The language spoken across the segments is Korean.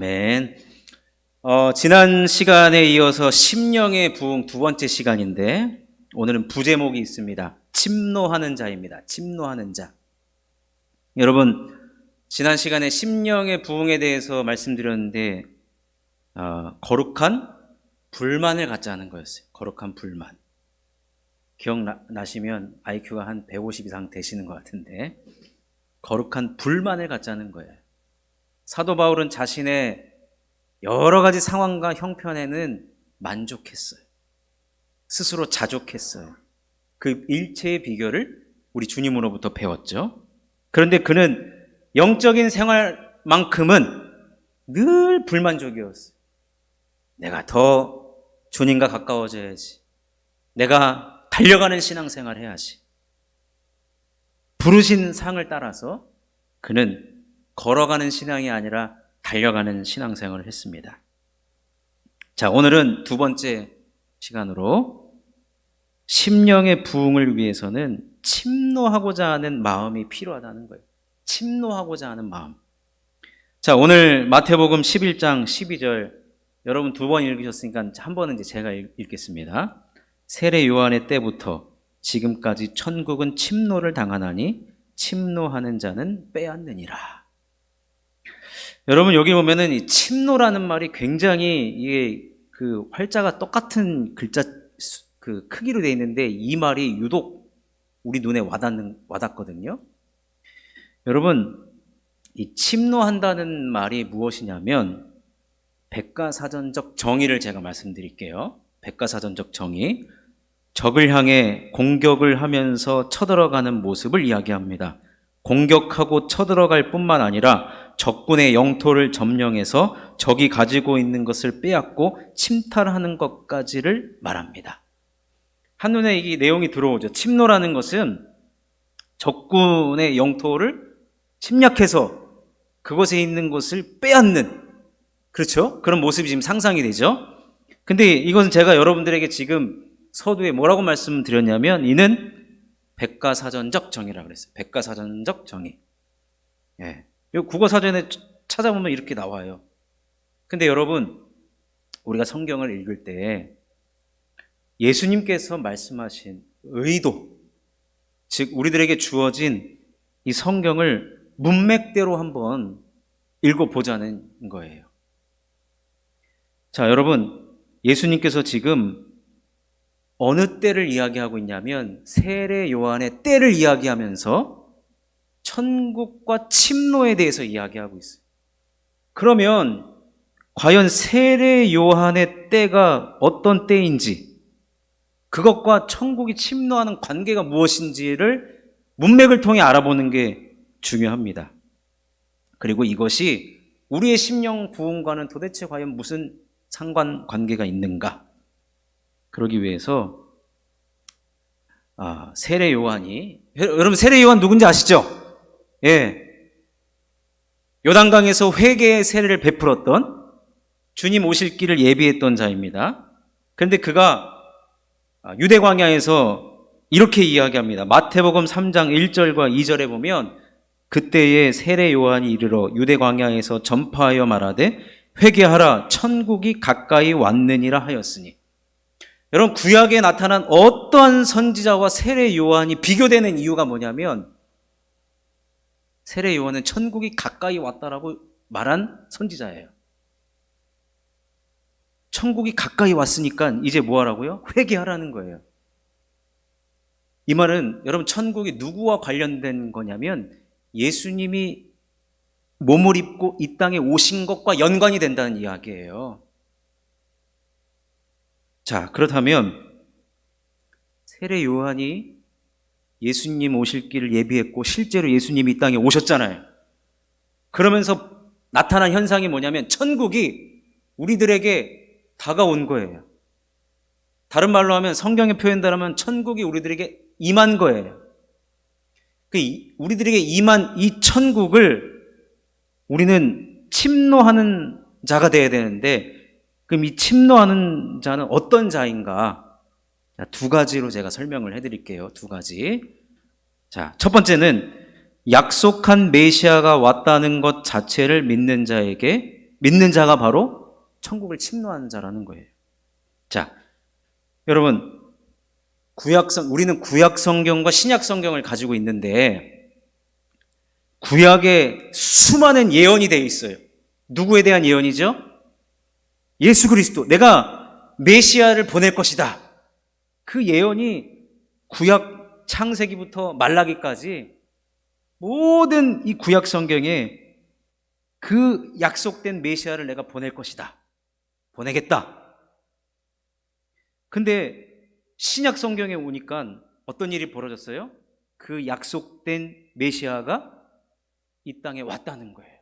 아멘. 지난 시간에 이어서 심령의 부흥 두 번째 시간인데 오늘은 부제목이 있습니다. 침노하는 자입니다. 침노하는 자. 여러분, 지난 시간에 심령의 부흥에 대해서 말씀드렸는데 거룩한 불만을 갖자는 거였어요. 거룩한 불만. 기억나시면 IQ가 한 150 이상 되시는 것 같은데 거룩한 불만을 갖자는 거예요. 사도 바울은 자신의 여러 가지 상황과 형편에는 만족했어요. 스스로 자족했어요. 그 일체의 비결을 우리 주님으로부터 배웠죠. 그런데 그는 영적인 생활만큼은 늘 불만족이었어요. 내가 더 주님과 가까워져야지. 내가 달려가는 신앙생활 해야지. 부르신 상을 따라서 그는 걸어가는 신앙이 아니라 달려가는 신앙생활을 했습니다. 자, 오늘은 두 번째 시간으로 심령의 부흥을 위해서는 침노하고자 하는 마음이 필요하다는 거예요. 침노하고자 하는 마음. 자, 오늘 마태복음 11장 12절 여러분 두 번 읽으셨으니까 한 번은 이제 제가 읽겠습니다. 세례 요한의 때부터 지금까지 천국은 침노를 당하나니 침노하는 자는 빼앗느니라. 여러분, 여기 보면은 이 침노라는 말이 굉장히 이게 그 활자가 똑같은 글자 그 크기로 되어 있는데 이 말이 유독 우리 눈에 와닿거든요. 여러분, 이 침노한다는 말이 무엇이냐면 백과사전적 정의를 제가 말씀드릴게요. 백과사전적 정의. 적을 향해 공격을 하면서 쳐들어가는 모습을 이야기합니다. 공격하고 쳐들어갈 뿐만 아니라 적군의 영토를 점령해서 적이 가지고 있는 것을 빼앗고 침탈하는 것까지를 말합니다. 한눈에 이 내용이 들어오죠. 침노라는 것은 적군의 영토를 침략해서 그곳에 있는 것을 빼앗는, 그렇죠? 그런 모습이 지금 상상이 되죠. 근데 이것은 제가 여러분들에게 지금 서두에 뭐라고 말씀드렸냐면 이는 백과사전적 정의라고 그랬어요. 백과사전적 정의. 예. 이 국어사전에 찾아보면 이렇게 나와요. 근데 여러분, 우리가 성경을 읽을 때 예수님께서 말씀하신 의도, 즉 우리들에게 주어진 이 성경을 문맥대로 한번 읽어보자는 거예요. 자, 여러분, 예수님께서 지금 어느 때를 이야기하고 있냐면 세례 요한의 때를 이야기하면서 천국과 침노에 대해서 이야기하고 있어요. 그러면 과연 세례 요한의 때가 어떤 때인지, 그것과 천국이 침노하는 관계가 무엇인지를 문맥을 통해 알아보는 게 중요합니다. 그리고 이것이 우리의 심령 부흥과는 도대체 과연 무슨 상관관계가 있는가? 그러기 위해서 세례 요한이, 여러분 세례 요한 누군지 아시죠? 예, 요단강에서 회개의 세례를 베풀었던, 주님 오실 길을 예비했던 자입니다. 그런데 그가 유대 광야에서 이렇게 이야기합니다. 마태복음 3장 1절과 2절에 보면 그때에 세례 요한이 이르러 유대 광야에서 전파하여 말하되 회개하라 천국이 가까이 왔느니라 하였으니. 여러분, 구약에 나타난 어떠한 선지자와 세례 요한이 비교되는 이유가 뭐냐면 세례 요한은 천국이 가까이 왔다라고 말한 선지자예요. 천국이 가까이 왔으니까 이제 뭐 하라고요? 회개하라는 거예요. 이 말은 여러분 천국이 누구와 관련된 거냐면 예수님이 몸을 입고 이 땅에 오신 것과 연관이 된다는 이야기예요. 자, 그렇다면 세례 요한이 예수님 오실 길을 예비했고 실제로 예수님이 이 땅에 오셨잖아요. 그러면서 나타난 현상이 뭐냐면 천국이 우리들에게 다가온 거예요. 다른 말로 하면 성경의 표현대로면 천국이 우리들에게 임한 거예요. 우리들에게 임한 이 천국을 우리는 침노하는 자가 되어야 되는데, 그럼 이 침노하는 자는 어떤 자인가? 두 가지로 제가 설명을 해드릴게요. 두 가지. 자, 첫 번째는 약속한 메시아가 왔다는 것 자체를 믿는 자에게 믿는 자가 바로 천국을 침노하는 자라는 거예요. 자, 여러분, 우리는 구약 성경과 신약 성경을 가지고 있는데 구약에 수많은 예언이 되어 있어요. 누구에 대한 예언이죠? 예수 그리스도, 내가 메시아를 보낼 것이다. 그 예언이 구약 창세기부터 말라기까지 모든 이 구약 성경에 그 약속된 메시아를 내가 보낼 것이다. 보내겠다. 근데 신약 성경에 오니까 어떤 일이 벌어졌어요? 그 약속된 메시아가 이 땅에 왔다는 거예요.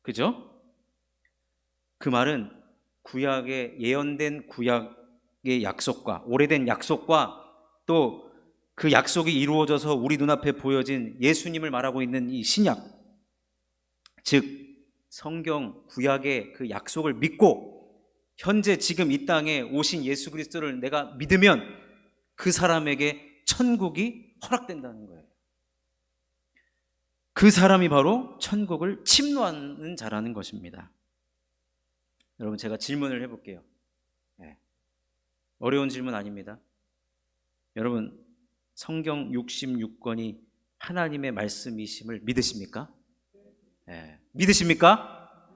그죠? 그 말은 구약에 예언된 구약의 약속과 오래된 약속과 또 그 약속이 이루어져서 우리 눈앞에 보여진 예수님을 말하고 있는 이 신약, 즉 성경 구약의 그 약속을 믿고 현재 지금 이 땅에 오신 예수 그리스도를 내가 믿으면 그 사람에게 천국이 허락된다는 거예요. 그 사람이 바로 천국을 침노하는 자라는 것입니다. 여러분, 제가 질문을 해볼게요. 어려운 질문 아닙니다. 여러분, 성경 66권이 하나님의 말씀이심을 믿으십니까? 믿으십니까?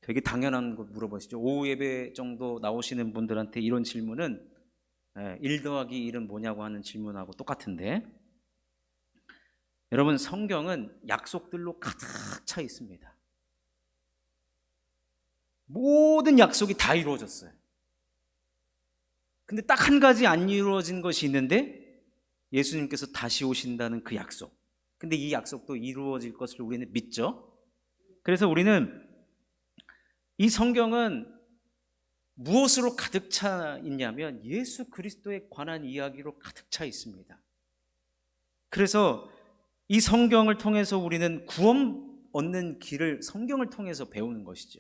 되게 당연한 거 물어보시죠. 오후 예배 정도 나오시는 분들한테 이런 질문은 1 더하기 1은 뭐냐고 하는 질문하고 똑같은데, 여러분, 성경은 약속들로 가득 차 있습니다. 모든 약속이 다 이루어졌어요. 근데 딱 한 가지 안 이루어진 것이 있는데 예수님께서 다시 오신다는 그 약속. 근데 이 약속도 이루어질 것을 우리는 믿죠. 그래서 우리는 이 성경은 무엇으로 가득 차 있냐면 예수 그리스도에 관한 이야기로 가득 차 있습니다. 그래서 이 성경을 통해서 우리는 구원 얻는 길을 성경을 통해서 배우는 것이죠.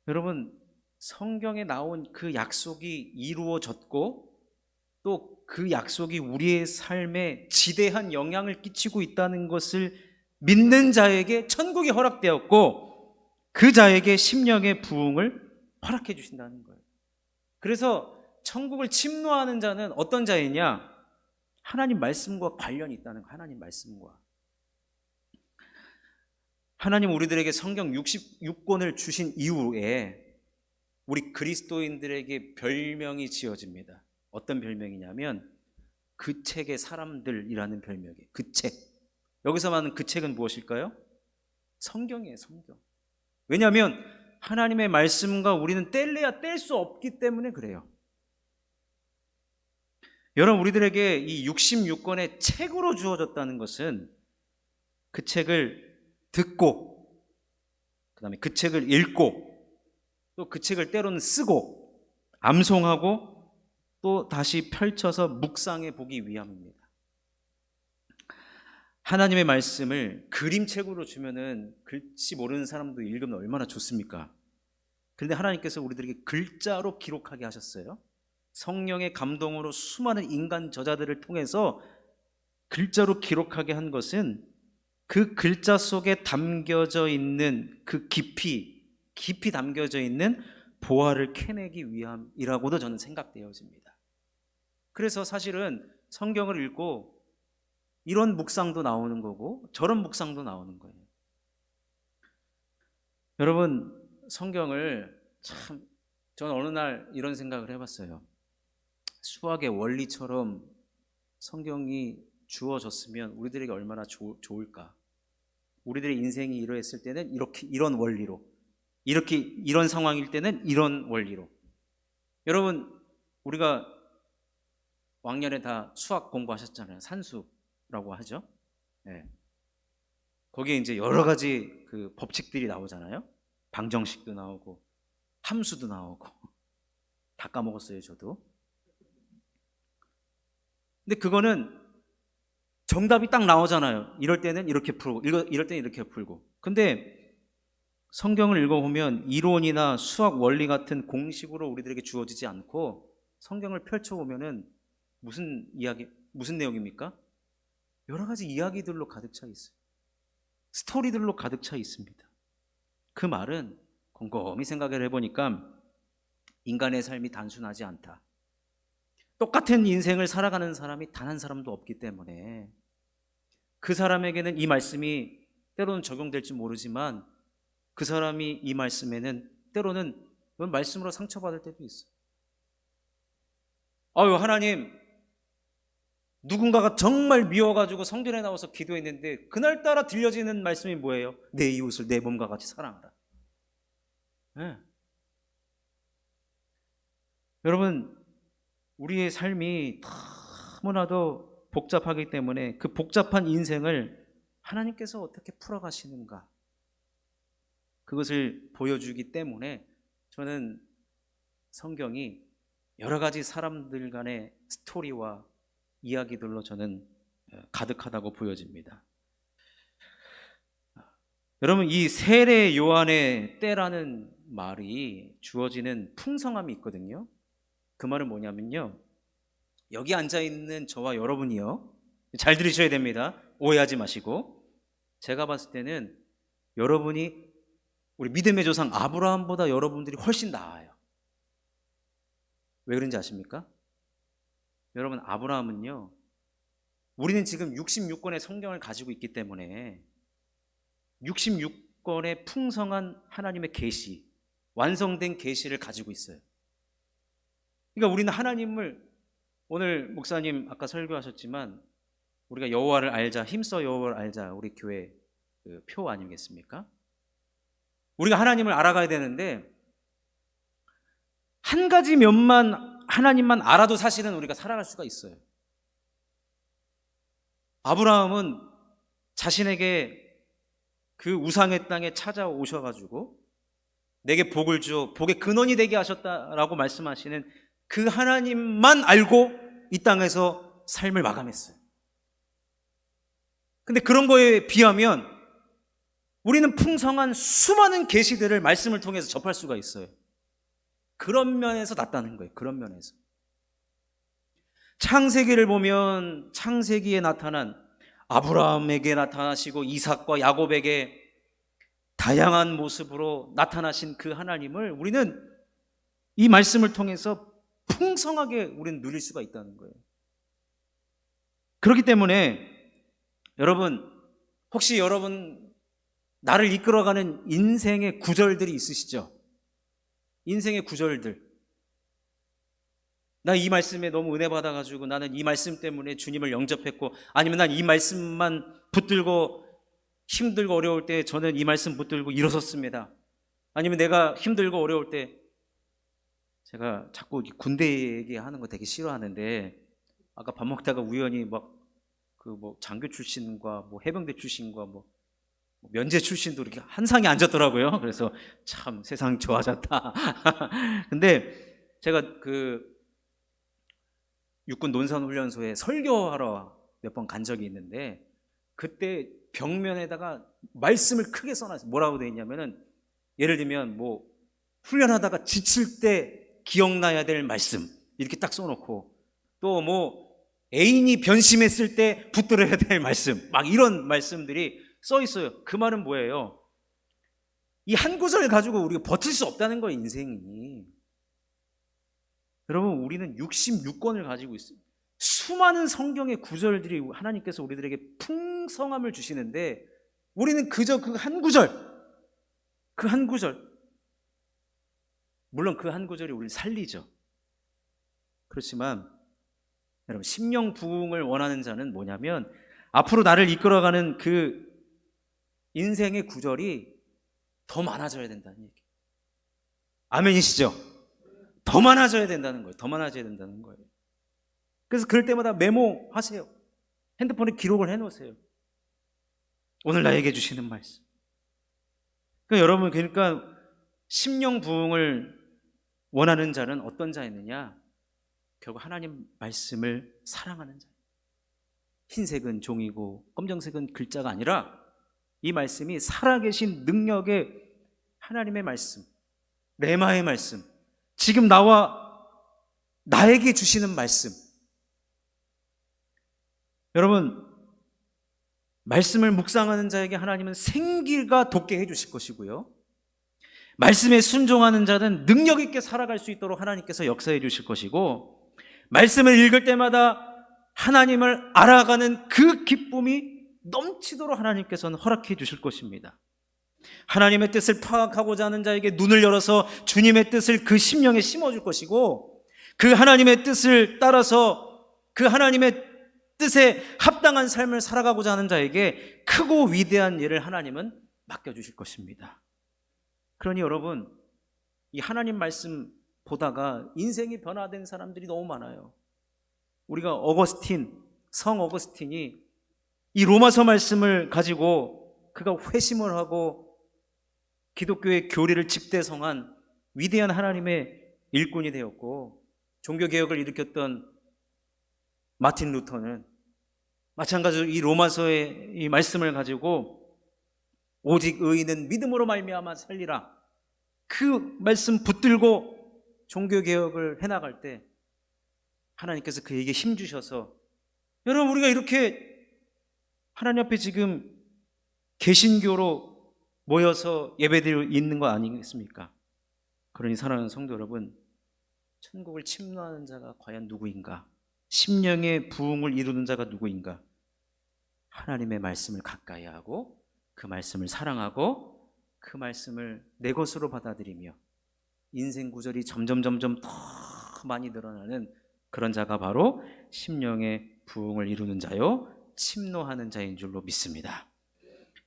여러분, 성경에 나온 그 약속이 이루어졌고 또 그 약속이 우리의 삶에 지대한 영향을 끼치고 있다는 것을 믿는 자에게 천국이 허락되었고 그 자에게 심령의 부흥을 허락해 주신다는 거예요. 그래서 천국을 침노하는 자는 어떤 자이냐? 하나님 말씀과 관련이 있다는 거예요. 하나님 말씀과. 하나님 우리들에게 성경 66권을 주신 이후에 우리 그리스도인들에게 별명이 지어집니다. 어떤 별명이냐면 그 책의 사람들이라는 별명이에요. 그 책. 여기서 말하는 그 책은 무엇일까요? 성경이에요. 성경. 왜냐하면 하나님의 말씀과 우리는 뗄래야 뗄 수 없기 때문에 그래요. 여러분, 우리들에게 이 66권의 책으로 주어졌다는 것은 그 책을 듣고 그 다음에 그 책을 읽고 또 그 책을 때로는 쓰고 암송하고 또 다시 펼쳐서 묵상해 보기 위함입니다. 하나님의 말씀을 그림책으로 주면은 글씨 모르는 사람도 읽으면 얼마나 좋습니까? 그런데 하나님께서 우리들에게 글자로 기록하게 하셨어요. 성령의 감동으로 수많은 인간 저자들을 통해서 글자로 기록하게 한 것은 그 글자 속에 담겨져 있는 그 깊이 담겨져 있는 보화를 캐내기 위함이라고도 저는 생각되어집니다. 그래서 사실은 성경을 읽고 이런 묵상도 나오는 거고 저런 묵상도 나오는 거예요. 여러분, 성경을 참 저는 어느 날 이런 생각을 해봤어요. 수학의 원리처럼 성경이 주어졌으면 우리들에게 얼마나 좋을까. 우리들의 인생이 이러했을 때는 이렇게 이런 원리로, 이렇게 이런 상황일 때는 이런 원리로. 여러분, 우리가 왕년에 다 수학 공부하셨잖아요. 산수라고 하죠. 거기에 이제 여러 가지 그 법칙들이 나오잖아요. 방정식도 나오고 함수도 나오고 다 까먹었어요, 저도. 근데 그거는 정답이 딱 나오잖아요. 이럴 때는 이렇게 풀고 이럴 때는 이렇게 풀고. 근데 성경을 읽어보면 이론이나 수학 원리 같은 공식으로 우리들에게 주어지지 않고 성경을 펼쳐보면은 무슨 내용입니까? 여러 가지 이야기들로 가득 차 있어요. 스토리들로 가득 차 있습니다. 그 말은 곰곰이 생각을 해보니까 인간의 삶이 단순하지 않다. 똑같은 인생을 살아가는 사람이 단 한 사람도 없기 때문에 그 사람에게는 이 말씀이 때로는 적용될지 모르지만 그 사람이 이 말씀에는 때로는 말씀으로 상처받을 때도 있어요. 아유, 하나님, 누군가가 정말 미워가지고 성전에 나와서 기도했는데 그날따라 들려지는 말씀이 뭐예요? 내 이웃을 내 몸과 같이 사랑하라. 네. 여러분, 우리의 삶이 너무나도 복잡하기 때문에 그 복잡한 인생을 하나님께서 어떻게 풀어가시는가, 그것을 보여주기 때문에 저는 성경이 여러 가지 사람들 간의 스토리와 이야기들로 저는 가득하다고 보여집니다. 여러분, 이 세례 요한의 때라는 말이 주어지는 풍성함이 있거든요. 그 말은 뭐냐면요, 여기 앉아있는 저와 여러분이요, 잘 들으셔야 됩니다. 오해하지 마시고. 제가 봤을 때는 여러분이 우리 믿음의 조상 아브라함보다 여러분들이 훨씬 나아요. 왜 그런지 아십니까? 여러분, 아브라함은요, 우리는 지금 66권의 성경을 가지고 있기 때문에 66권의 풍성한 하나님의 계시, 완성된 계시를 가지고 있어요. 그러니까 우리는 하나님을, 오늘 목사님 아까 설교하셨지만 우리가 여호와를 알자, 힘써 여호와를 알자, 우리 교회 그 표 아니겠습니까? 우리가 하나님을 알아가야 되는데 한 가지 면만, 하나님만 알아도 사실은 우리가 살아갈 수가 있어요. 아브라함은 자신에게 그 우상의 땅에 찾아오셔가지고 내게 복을 주어 복의 근원이 되게 하셨다라고 말씀하시는 그 하나님만 알고 이 땅에서 삶을 마감했어요. 근데 그런 거에 비하면 우리는 풍성한 수많은 계시들을 말씀을 통해서 접할 수가 있어요. 그런 면에서 낫다는 거예요. 그런 면에서. 창세기를 보면 창세기에 나타난, 아브라함에게 나타나시고 이삭과 야곱에게 다양한 모습으로 나타나신 그 하나님을 우리는 이 말씀을 통해서 풍성하게 우리는 누릴 수가 있다는 거예요. 그렇기 때문에 여러분, 혹시 여러분 나를 이끌어가는 인생의 구절들이 있으시죠? 인생의 구절들. 나 이 말씀에 너무 은혜 받아가지고 나는 이 말씀 때문에 주님을 영접했고, 아니면 난 이 말씀만 붙들고 힘들고 어려울 때 저는 이 말씀 붙들고 일어섰습니다. 아니면 내가 힘들고 어려울 때, 제가 자꾸 군대 얘기하는 거 되게 싫어하는데 아까 밥 먹다가 우연히 막 그 장교 출신과 해병대 출신과 면제 출신도 이렇게 한 상에 앉았더라고요. 그래서 참 세상 좋아졌다. 근데 제가 그 육군 논산훈련소에 설교하러 몇 번 간 적이 있는데 그때 벽면에다가 말씀을 크게 써놨어요. 뭐라고 되어 있냐면은, 예를 들면 훈련하다가 지칠 때 기억나야 될 말씀 이렇게 딱 써놓고, 또 애인이 변심했을 때 붙들어야 될 말씀, 막 이런 말씀들이 써 있어요. 그 말은 뭐예요? 이 한 구절 가지고 우리가 버틸 수 없다는 거예요, 인생이. 여러분, 우리는 66권을 가지고 있어요. 수많은 성경의 구절들이 하나님께서 우리들에게 풍성함을 주시는데 우리는 그저 그 한 구절, 물론 그 한 구절이 우리를 살리죠. 그렇지만 여러분, 심령 부흥을 원하는 자는 뭐냐면, 앞으로 나를 이끌어가는 그 인생의 구절이 더 많아져야 된다는 얘기예요. 아멘이시죠? 더 많아져야 된다는 거예요. 더 많아져야 된다는 거예요. 그래서 그럴 때마다 메모하세요. 핸드폰에 기록을 해놓으세요. 오늘 나에게 주시는 말씀. 그러니까 여러분, 그러니까 심령 부흥을 원하는 자는 어떤 자였느냐? 결국 하나님 말씀을 사랑하는 자. 흰색은 종이고 검정색은 글자가 아니라 이 말씀이 살아계신 능력의 하나님의 말씀, 레마의 말씀, 지금 나에게 주시는 말씀. 여러분, 말씀을 묵상하는 자에게 하나님은 생기가 돋게 해주실 것이고요, 말씀에 순종하는 자는 능력 있게 살아갈 수 있도록 하나님께서 역사해 주실 것이고, 말씀을 읽을 때마다 하나님을 알아가는 그 기쁨이 넘치도록 하나님께서는 허락해 주실 것입니다. 하나님의 뜻을 파악하고자 하는 자에게 눈을 열어서 주님의 뜻을 그 심령에 심어줄 것이고, 그 하나님의 뜻을 따라서 그 하나님의 뜻에 합당한 삶을 살아가고자 하는 자에게 크고 위대한 일을 하나님은 맡겨주실 것입니다. 그러니 여러분, 이 하나님 말씀 보다가 인생이 변화된 사람들이 너무 많아요. 우리가 성 어거스틴이 이 로마서 말씀을 가지고 그가 회심을 하고 기독교의 교리를 집대성한 위대한 하나님의 일꾼이 되었고, 종교개혁을 일으켰던 마틴 루터는 마찬가지로 이 로마서의 이 말씀을 가지고 오직 의인은 믿음으로 말미암아 살리라, 그 말씀 붙들고 종교개혁을 해나갈 때 하나님께서 그에게 힘주셔서, 여러분, 우리가 이렇게 하나님 앞에 지금 개신교로 모여서 예배드리고 있는 거 아니겠습니까? 그러니 사랑하는 성도 여러분, 천국을 침노하는 자가 과연 누구인가? 심령의 부흥을 이루는 자가 누구인가? 하나님의 말씀을 가까이 하고 그 말씀을 사랑하고 그 말씀을 내 것으로 받아들이며 인생 구절이 점점 더 많이 늘어나는 그런 자가 바로 심령의 부흥을 이루는 자요 침노하는 자인 줄로 믿습니다.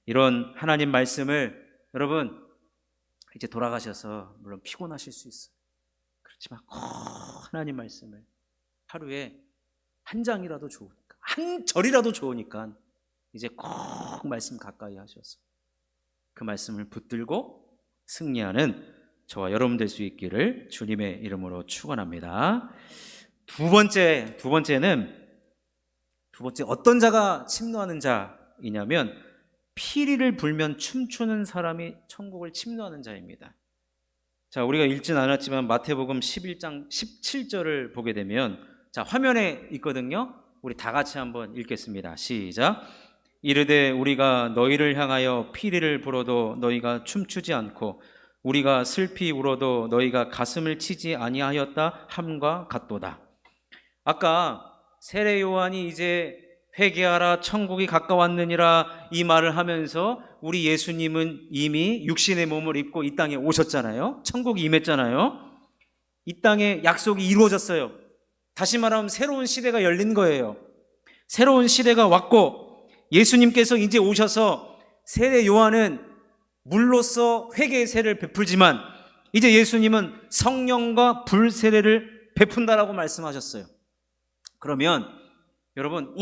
이런 하나님 말씀을 여러분 이제 돌아가셔서 물론 피곤하실 수 있어요. 그렇지만 하나님 말씀을 하루에 한 장이라도 좋으니까, 한 절이라도 좋으니까 이제 꼭 말씀 가까이 하셔서 그 말씀을 붙들고 승리하는 저와 여러분 될 수 있기를 주님의 이름으로 축원합니다. 두 번째 어떤 자가 침노하는 자이냐면, 피리를 불면 춤추는 사람이 천국을 침노하는 자입니다. 자, 우리가 읽진 않았지만 마태복음 11장 17절을 보게 되면, 자, 화면에 있거든요. 우리 다 같이 한번 읽겠습니다. 시작. 이르되 우리가 너희를 향하여 피리를 불어도 너희가 춤추지 않고 우리가 슬피 울어도 너희가 가슴을 치지 아니하였다 함과 같도다. 아까 세례 요한이 이제 회개하라 천국이 가까웠느니라 이 말을 하면서 우리 예수님은 이미 육신의 몸을 입고 이 땅에 오셨잖아요. 천국이 임했잖아요. 이 땅에 약속이 이루어졌어요. 다시 말하면 새로운 시대가 열린 거예요. 새로운 시대가 왔고 예수님께서 이제 오셔서 세례 요한은 물로써 회개의 세례를 베풀지만 이제 예수님은 성령과 불 세례를 베푼다라고 말씀하셨어요. 그러면 여러분,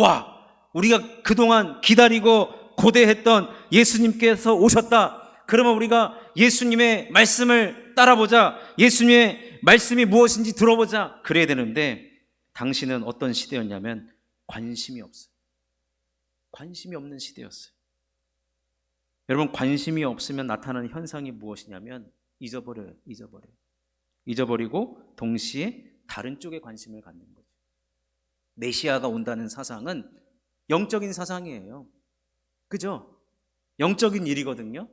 우리가 그동안 기다리고 고대했던 예수님께서 오셨다. 그러면 우리가 예수님의 말씀을 따라보자. 예수님의 말씀이 무엇인지 들어보자. 그래야 되는데 당시는 어떤 시대였냐면 관심이 없어요. 관심이 없는 시대였어요. 여러분, 관심이 없으면 나타나는 현상이 무엇이냐면 잊어버리고 동시에 다른 쪽에 관심을 갖는 거죠. 메시아가 온다는 사상은 영적인 사상이에요. 그죠? 영적인 일이거든요.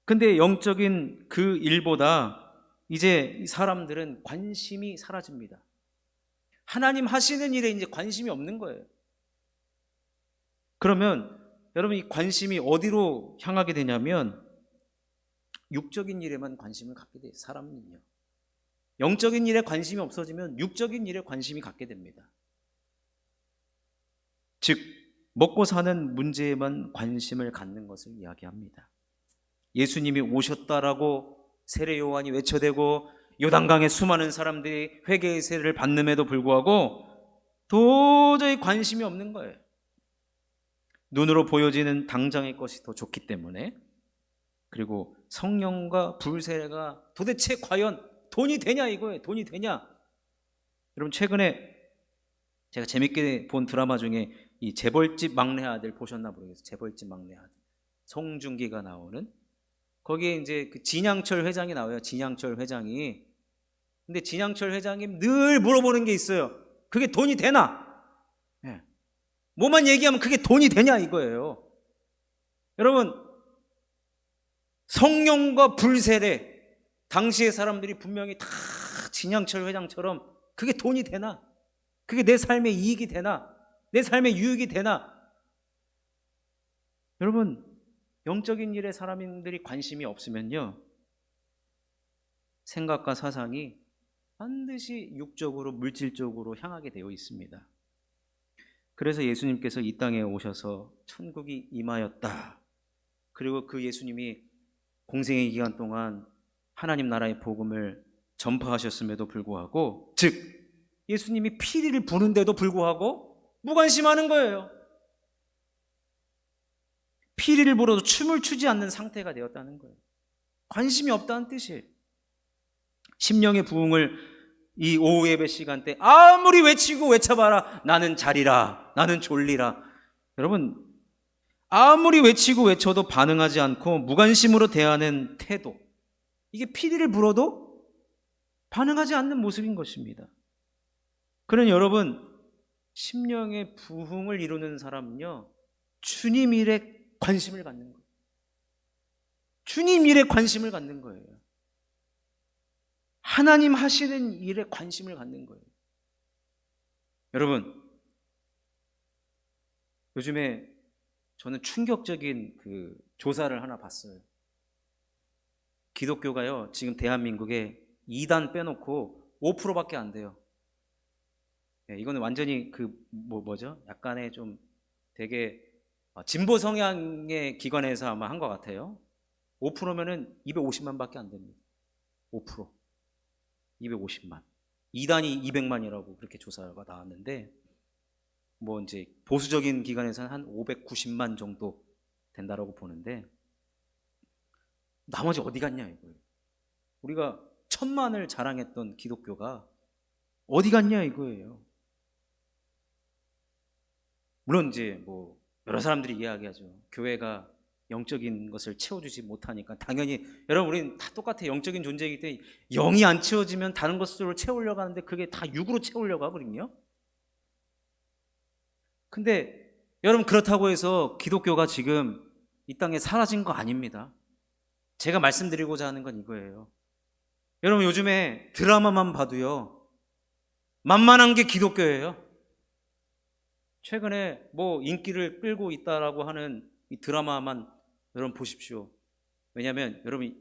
근데 영적인 그 일보다 이제 사람들은 관심이 사라집니다. 하나님 하시는 일에 이제 관심이 없는 거예요. 그러면 여러분, 이 관심이 어디로 향하게 되냐면 육적인 일에만 관심을 갖게 돼요. 사람은요. 영적인 일에 관심이 없어지면 육적인 일에 관심이 갖게 됩니다. 즉 먹고 사는 문제에만 관심을 갖는 것을 이야기합니다. 예수님이 오셨다라고 세례 요한이 외쳐대고 요단강에 수많은 사람들이 회개의 세례를 받는에도 불구하고 도저히 관심이 없는 거예요. 눈으로 보여지는 당장의 것이 더 좋기 때문에. 그리고 성령과 불세례가 도대체 과연 돈이 되냐 이거예요. 돈이 되냐. 여러분, 최근에 제가 재밌게 본 드라마 중에 이 재벌집 막내 아들 보셨나 모르겠어요. 재벌집 막내 아들, 송중기가 나오는, 거기에 이제 그 진양철 회장이 나와요. 진양철 회장이. 근데 진양철 회장이 늘 물어보는 게 있어요. 그게 돈이 되나? 네. 뭐만 얘기하면 그게 돈이 되냐 이거예요. 여러분, 성령과 불세례, 당시의 사람들이 분명히 다 진양철 회장처럼 그게 돈이 되나? 그게 내 삶의 이익이 되나? 내 삶의 유익이 되나? 여러분, 영적인 일에 사람들이 관심이 없으면요, 생각과 사상이 반드시 육적으로, 물질적으로 향하게 되어 있습니다. 그래서 예수님께서 이 땅에 오셔서 천국이 임하였다. 그리고 그 예수님이 공생의 기간 동안 하나님 나라의 복음을 전파하셨음에도 불구하고, 즉 예수님이 피리를 부는데도 불구하고 무관심하는 거예요. 피리를 불어도 춤을 추지 않는 상태가 되었다는 거예요. 관심이 없다는 뜻이에요. 심령의 부흥을 이 오후 예배 시간 때 아무리 외치고 외쳐봐라, 나는 자리라, 나는 졸리라. 여러분, 아무리 외치고 외쳐도 반응하지 않고 무관심으로 대하는 태도, 이게 피리를 불어도 반응하지 않는 모습인 것입니다. 그러니 여러분, 심령의 부흥을 이루는 사람은요, 주님 일에 관심을 갖는 거예요. 주님 일에 관심을 갖는 거예요. 하나님 하시는 일에 관심을 갖는 거예요. 여러분, 요즘에 저는 충격적인 그 조사를 하나 봤어요. 기독교가요, 지금 대한민국에 2단 빼놓고 5%밖에 안 돼요. 이거는 완전히 그 뭐죠? 약간의 좀 되게 진보 성향의 기관에서 아마 한 것 같아요. 5%면은 250만밖에 안 됩니다. 5%. 250만. 2단이 200만이라고 그렇게 조사가 나왔는데, 뭐 이제 보수적인 기관에서는 한 590만 정도 된다라고 보는데, 나머지 어디 갔냐 이거예요. 우리가 1000만을 자랑했던 기독교가 어디 갔냐 이거예요. 물론 이제 뭐 여러 사람들이 이야기하죠. 교회가 영적인 것을 채워주지 못하니까. 당연히 여러분, 우리는 다 똑같아. 영적인 존재이기 때문에 영이 안 채워지면 다른 것으로 채우려고 하는데 그게 다 육으로 채우려고 하거든요. 근데 여러분, 그렇다고 해서 기독교가 지금 이 땅에 사라진 거 아닙니다. 제가 말씀드리고자 하는 건 이거예요. 여러분, 요즘에 드라마만 봐도요, 만만한 게 기독교예요. 최근에 뭐 인기를 끌고 있다라고 하는 이 드라마만 여러분 보십시오. 왜냐하면 여러분,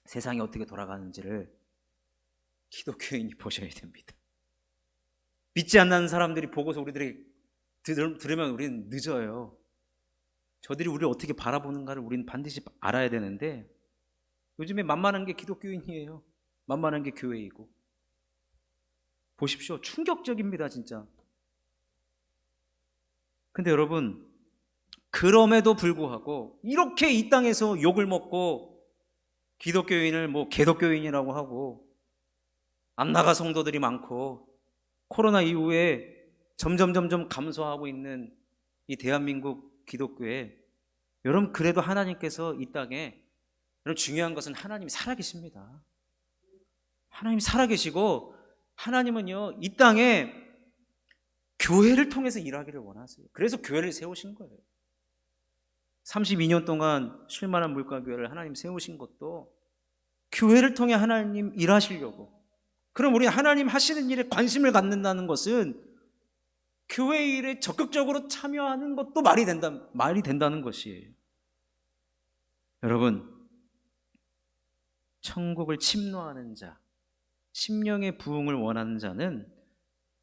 세상이 어떻게 돌아가는지를 기독교인이 보셔야 됩니다. 믿지 않는 사람들이 보고서 우리들이 들으면 우리는 늦어요. 저들이 우리를 어떻게 바라보는가를 우리는 반드시 알아야 되는데, 요즘에 만만한 게 기독교인이에요. 만만한 게 교회이고. 보십시오. 충격적입니다, 진짜. 근데 여러분, 그럼에도 불구하고 이렇게 이 땅에서 욕을 먹고 기독교인을 뭐 개독교인이라고 하고 안 나가 성도들이 많고 코로나 이후에 점점 감소하고 있는 이 대한민국 기독교에, 여러분, 그래도 하나님께서 이 땅에, 여러분, 중요한 것은 하나님이 살아계십니다. 하나님이 살아계시고, 하나님은요, 이 땅에 교회를 통해서 일하기를 원하세요. 그래서 교회를 세우신 거예요. 32년 동안 쉴만한 물가교회를 하나님 세우신 것도 교회를 통해 하나님 일하시려고. 그럼 우리 하나님 하시는 일에 관심을 갖는다는 것은 교회 일에 적극적으로 참여하는 것도 말이 된다는 것이에요. 여러분, 천국을 침노하는 자, 심령의 부흥을 원하는 자는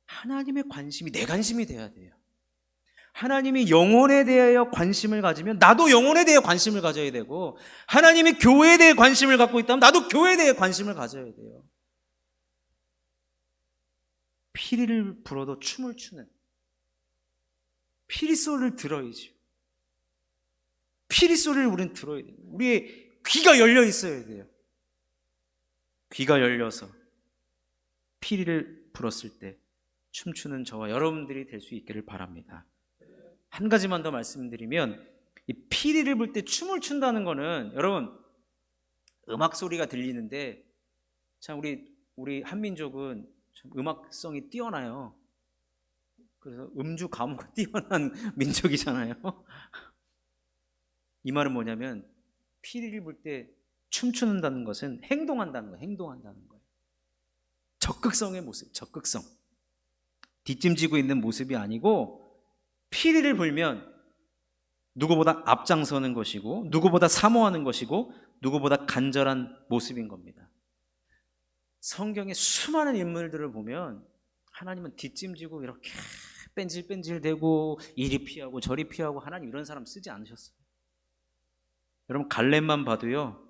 하나님의 관심이 내 관심이 돼야 돼요. 하나님이 영혼에 대하여 관심을 가지면 나도 영혼에 대해 관심을 가져야 되고, 하나님이 교회에 대해 관심을 갖고 있다면 나도 교회에 대해 관심을 가져야 돼요. 피리를 불어도 춤을 추는, 피리 소리를 들어야죠. 피리 소리를 우리는 들어야 돼요. 우리의 귀가 열려 있어야 돼요. 귀가 열려서 피리를 불었을 때 춤추는 저와 여러분들이 될 수 있기를 바랍니다. 한 가지만 더 말씀드리면, 이 피리를 불 때 춤을 춘다는 거는, 여러분, 음악 소리가 들리는데 참 우리 한민족은 참 음악성이 뛰어나요. 그래서 음주 가무가 뛰어난 민족이잖아요. 이 말은 뭐냐면 피리를 불 때 춤추는다는 것은 행동한다는 거예요. 행동한다는 거예요. 적극성의 모습, 적극성. 뒷짐지고 있는 모습이 아니고 피리를 불면 누구보다 앞장서는 것이고 누구보다 사모하는 것이고 누구보다 간절한 모습인 겁니다. 성경의 수많은 인물들을 보면 하나님은 뒷짐지고 이렇게 뺀질뺀질대고 이리 피하고 저리 피하고 하나님 이런 사람 쓰지 않으셨어요. 여러분 갈렙만 봐도요.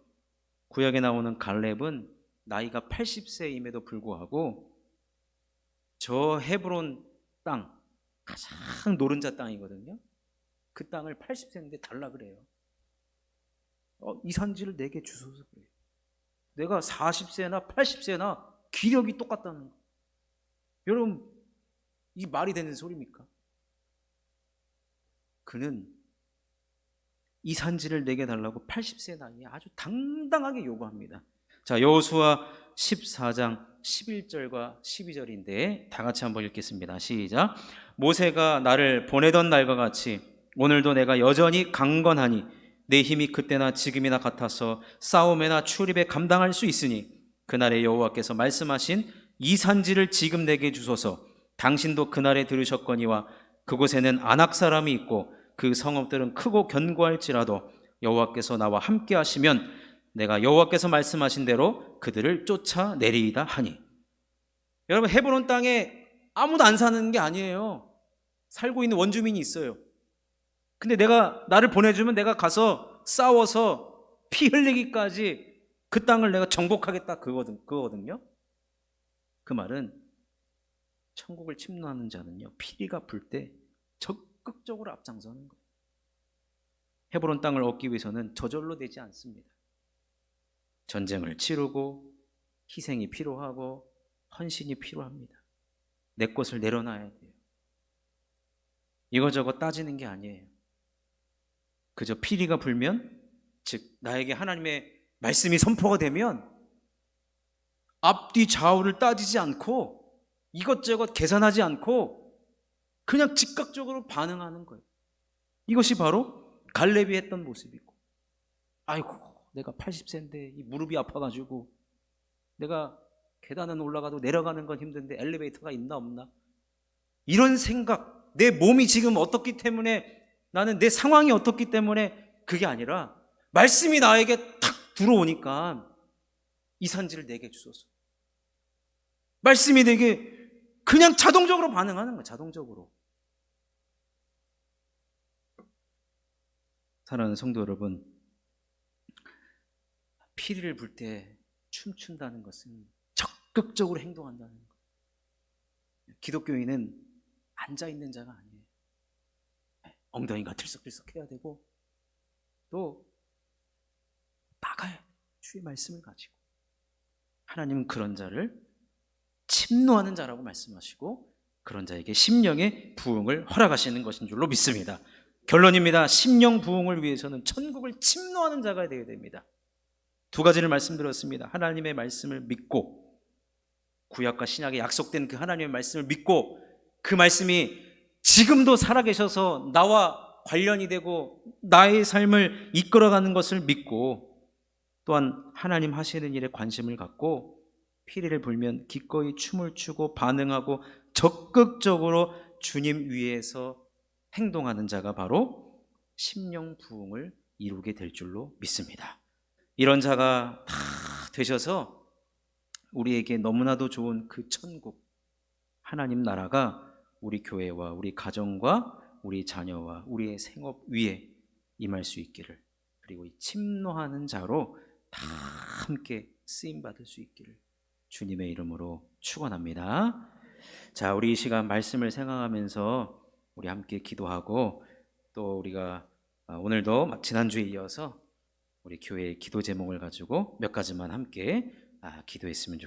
구약에 나오는 갈렙은 나이가 80세임에도 불구하고 저 헤브론 땅 가장 노른자 땅이거든요. 그 땅을 80세인데 달라 그래요. 이 산지를 내게 주소서 그래요. 내가 40세나 80세나 기력이 똑같다는 거. 여러분 이 말이 되는 소리입니까? 그는 이 산지를 내게 달라고 80세 나이에 아주 당당하게 요구합니다. 자, 여호수아 14장 11절과 12절인데 다 같이 한번 읽겠습니다. 시작. 모세가 나를 보내던 날과 같이 오늘도 내가 여전히 강건하니 내 힘이 그때나 지금이나 같아서 싸움에나 출입에 감당할 수 있으니 그날에 여호와께서 말씀하신 이 산지를 지금 내게 주소서. 당신도 그날에 들으셨거니와 그곳에는 아낙 사람이 있고 그 성읍들은 크고 견고할지라도 여호와께서 나와 함께 하시면 내가 여호와께서 말씀하신 대로 그들을 쫓아내리이다 하니. 여러분 헤브론 땅에 아무도 안 사는 게 아니에요. 살고 있는 원주민이 있어요. 근데 나를 보내주면 내가 가서 싸워서 피 흘리기까지 그 땅을 내가 정복하겠다 그거거든요. 그 말은 천국을 침노하는 자는요 피리가 불 때 적극적으로 앞장서는 거예요. 헤브론 땅을 얻기 위해서는 저절로 되지 않습니다. 전쟁을 치르고 희생이 필요하고 헌신이 필요합니다. 내 것을 내려놔야 돼요. 이거저거 따지는 게 아니에요. 그저 피리가 불면, 즉 나에게 하나님의 말씀이 선포가 되면 앞뒤 좌우를 따지지 않고 이것저것 계산하지 않고 그냥 즉각적으로 반응하는 거예요. 이것이 바로 갈렙이 했던 모습이고, 아이고 내가 80세인데 이 무릎이 아파가지고 내가 계단은 올라가도 내려가는 건 힘든데 엘리베이터가 있나 없나, 이런 생각, 내 몸이 지금 어떻기 때문에, 나는 내 상황이 어떻기 때문에, 그게 아니라 말씀이 나에게 탁 들어오니까 이 산지를 내게 주소서. 말씀이 내게 그냥 자동적으로 반응하는 거야. 자동적으로. 사랑하는 성도 여러분, 피리를 불 때 춤춘다는 것은 적극적으로 행동한다는 거예요. 기독교인은 앉아있는 자가 아니에요. 엉덩이가 들썩들썩 해야 되고 또 나가야 돼요. 주의 말씀을 가지고. 하나님은 그런 자를 침노하는 자라고 말씀하시고 그런 자에게 심령의 부흥을 허락하시는 것인 줄로 믿습니다. 결론입니다. 심령 부흥을 위해서는 천국을 침노하는 자가 되어야 됩니다. 두 가지를 말씀드렸습니다. 하나님의 말씀을 믿고, 구약과 신약에 약속된 그 하나님의 말씀을 믿고, 그 말씀이 지금도 살아계셔서 나와 관련이 되고 나의 삶을 이끌어가는 것을 믿고, 또한 하나님 하시는 일에 관심을 갖고 피리를 불면 기꺼이 춤을 추고 반응하고 적극적으로 주님 위에서 행동하는 자가 바로 심령 부흥을 이루게 될 줄로 믿습니다. 이런 자가 다 되셔서 우리에게 너무나도 좋은 그 천국, 하나님 나라가 우리 교회와 우리 가정과 우리 자녀와 우리의 생업 위에 임할 수 있기를, 그리고 이 침노하는 자로 다 함께 쓰임받을 수 있기를 주님의 이름으로 축원합니다. 자, 우리 이 시간 말씀을 생각하면서 우리 함께 기도하고, 또 우리가 오늘도 지난주에 이어서 우리 교회의 기도 제목을 가지고 몇 가지만 함께 기도했으면 좋겠습니다.